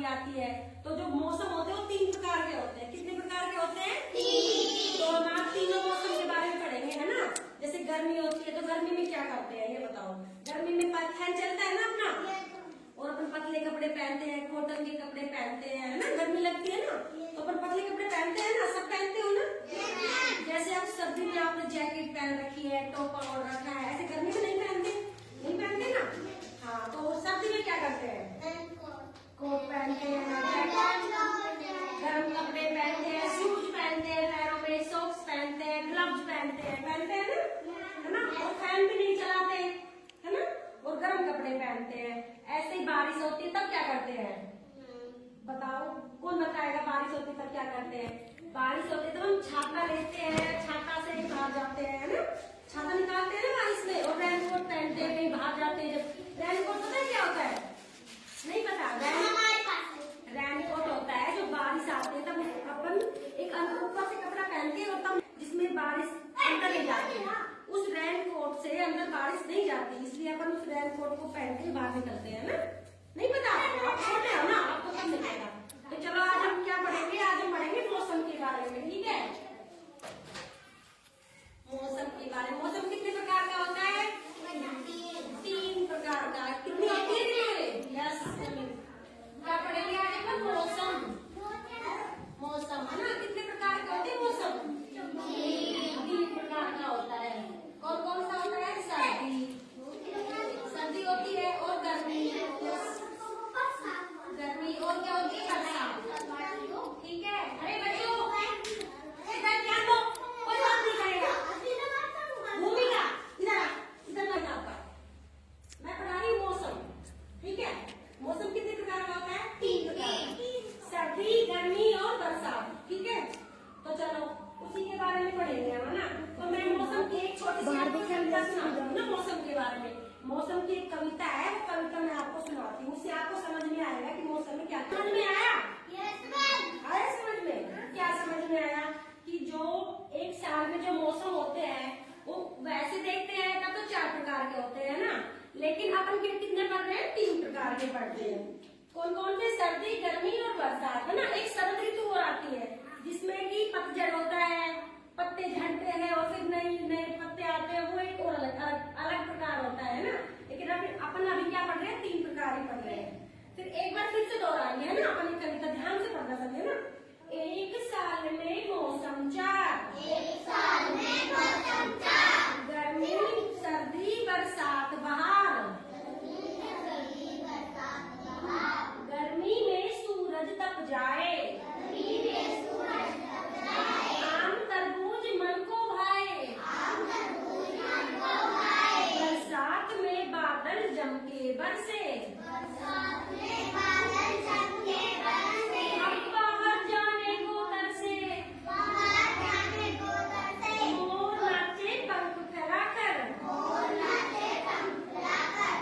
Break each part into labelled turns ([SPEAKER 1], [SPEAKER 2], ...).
[SPEAKER 1] आती है। तो जो मौसम होते हैं वो 3 प्रकार के होते हैं। कितने प्रकार के होते हैं? 3। तो हम आज तीनों मौसम के बारे में पढ़ेंगे, है ना। जैसे गर्मी होती है तो गर्मी में क्या करते हैं ये बताओ। गर्मी में फैन चलता है ना अपना, और अपन पतले कपड़े पहनते हैं, कॉटन के कपड़े पहनते हैं, है ना। गर्मी लगती है ना तो अपन पतले कपड़े पहनते हैं ना, सब पहनते हो ना। जैसे आप सर्दी में आपने जैकेट पहन रखी है, टोपा ओढ़ रखा है, ऐसे गर्मी में नहीं पहनते, नहीं पहनते ना। हाँ, तो सर्दी में क्या करते हैं? कोट पहनते हैं, गर्म कपड़े पहनते हैं, शूज पहनते हैं, पैरों में सॉक्स पहनते हैं, ग्लव्स पहनते हैं ना, है ना। और फैन भी नहीं चलाते, है ना, और गर्म कपड़े पहनते हैं। ऐसे ही बारिश होती है तब क्या करते हैं? बताओ, कौन बताएगा बारिश होती है तब क्या करते हैं? बारिश होती है तो हम छाता लेते हैं, छाता से बाहर जाते हैं, है ना। छाता निकालते हैं ना बारिश में, और रेनकोट पहनते हैं, कहीं बाहर जाते हैं। जब रेनकोट पता है क्या होता है? नहीं पता? रेनकोट होता है जो बारिश आती है तब अपन एक ऊपर से कपड़ा पहनते हैं और तब जिसमें बारिश अंदर नहीं जाती है। उस रेनकोट से अंदर बारिश नहीं जाती, इसलिए अपन उस रेनकोट को पहन के बाहर निकलते हैं ना। नहीं पता आपको? आप छोटे हो ना, आपको कब मिलेगा। तो चलो आज हम क्या पढ़ेंगे? आज हम पढ़ेंगे मौसम के बारे में, ठीक है। मौसम के बारे में। मौसम कितने प्रकार का होता है? 3 प्रकार का। कितनी होती है? यस। क्या पढ़ेंगे आज अपन? मौसम, है ना। कितने प्रकार के होते हैं मौसम? 3 प्रकार का होता है। कौन कौन सा होता है? सर्दी होती है, और गर्मी, और क्या होती है? बरसात, ठीक है। अरे बच्चों इधर ध्यान दो, कोई बात नहीं करेगा, घूमेगा इधर लगा आपका। मैं पढ़ा रही मौसम, ठीक है। मौसम कितने प्रकार का होता है? 3 प्रकार, सर्दी, गर्मी और बरसात, ठीक है। तो चलो उसी के बारे में पढ़ेंगे हम, है ना। तो मैं मौसम की एक छोटी सी कविता सुनाती हूँ ना मौसम के बारे में। मौसम की एक कविता है, वो कविता मैं आपको सुनाती हूँ, उससे आपको समझ में आएगा कि मौसम में क्या। समझ में आया? आया समझ में? क्या समझ में आया? कि जो एक साल में जो मौसम होते हैं वो वैसे देखते हैं तब तो 4 प्रकार के होते हैं ना, लेकिन अपन कितने पढ़ रहे हैं? 3 प्रकार के पढ़ते हैं। कौन कौन से? सर्दी, गर्मी और बरसात, है ना। एक शरद ऋतु और आती है जिसमें कि पतझड़ होता है, पत्ते झड़ते हैं और फिर नए नए पत्ते आते हैं, वो एक और अलग प्रकार होता है ना। लेकिन अपन अभी क्या पढ़ रहे हैं? 3 प्रकार ही पढ़ रहे हैं। फिर एक बार फिर से दोहराएंगे, है ना। अपन कविता ध्यान से पढ़ना सकते हैं ना। एक साल में मौसम 4, गर्मी, सर्दी, बरसात, बहार। गर्मी में सूरज तप जाए, आम तरबूज मन को भाए, बरसात में बादल जम के बरसे, हम बाहर जाने को तरसे, मोर नाचे पंख फैलाकर,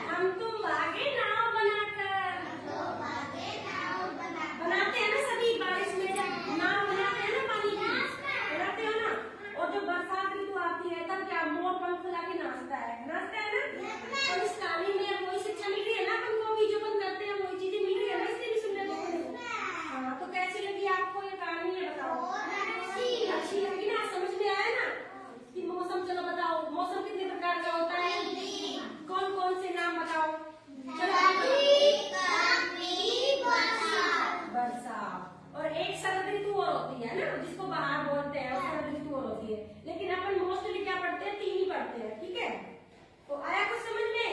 [SPEAKER 1] हम तुम आगे नाव बनाकर। बनाते हैं ना सभी, बारिश में जब नाव बनाते हैं ना पानी की, बनाते हो ना। और जो बरसात ऋतु आती है तब क्या? मोर पंख फैला के नाचता है ना। और इस कहानी में वही शिक्षा मिल रही है ना अपन को भी, जो अपन करते हैं वही चीजें मिल रही है ना, इसलिए भी सुनने को मिलेगी। हाँ, तो कैसी लगी आपको ये कहानी? ये बताओ। अच्छी लगी ना? समझ में आया ना कि मौसम। चलो बताओ मौसम कितने प्रकार का होता है? कौन कौन से नाम बताओ? बरसात, और एक शरद ऋतु और होती है ना जिसको बहार बोलते हैं, और शरद ऋतु और होती है। लेकिन अपन मोस्टली क्या पढ़ते हैं? 3 ही पढ़ते हैं, ठीक है। तो आया कुछ समझ में?